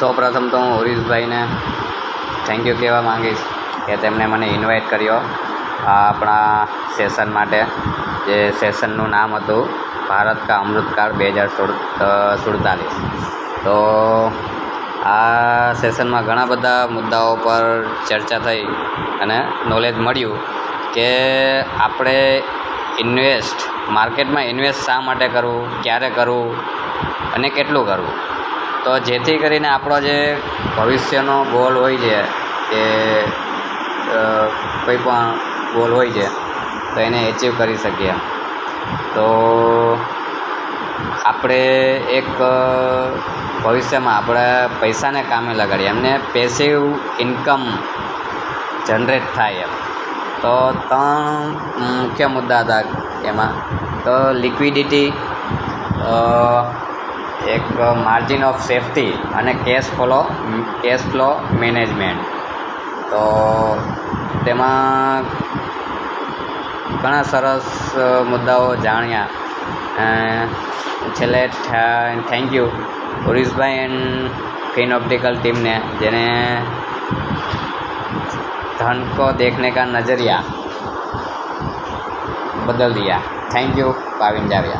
સૌપ્રથમ તો હું હરીશભાઈને થેન્ક યુ કહેવા માંગીશ કે તેમણે મને ઇન્વાઇટ કર્યો આ આપણા સેશન માટે, જે સેશનનું નામ હતું ભારત કા અમૃતકાળ 2047. તો આ સેશનમાં ઘણા બધા મુદ્દાઓ પર ચર્ચા થઈ અને નોલેજ મળ્યું કે આપણે માર્કેટમાં ઇન્વેસ્ટ શા માટે કરવું, ક્યારે કરવું અને કેટલું કરવું, તો જેથી કરીને આપણો જે ભવિષ્યનો ગોલ હોય છે કે કોઈ પણ ગોલ હોય છે તો એને એચીવ કરી શકીએ. તો આપણે એક ભવિષ્યમાં આપણે પૈસાને કામે લગાડીએ, એમને પેસિવ ઇન્કમ જનરેટ થાય એમ. તો 3 મુખ્ય મુદ્દા હતા એમાં. તો લિક્વિડિટી, એક માર્જિન ઓફ સેફ્ટી અને કેશ ફ્લો મેનેજમેન્ટ. તો તેમાં ઘણા સરસ મુદ્દાઓ જાણ્યા. છેલ્લે થેન્ક યુ હરીશભાઈ એન્ડ ફિન ઓપ્ટિકલ ટીમને, જેને धन को देखने का नज़रिया बदल दिया. Thank you Pavin जाविया.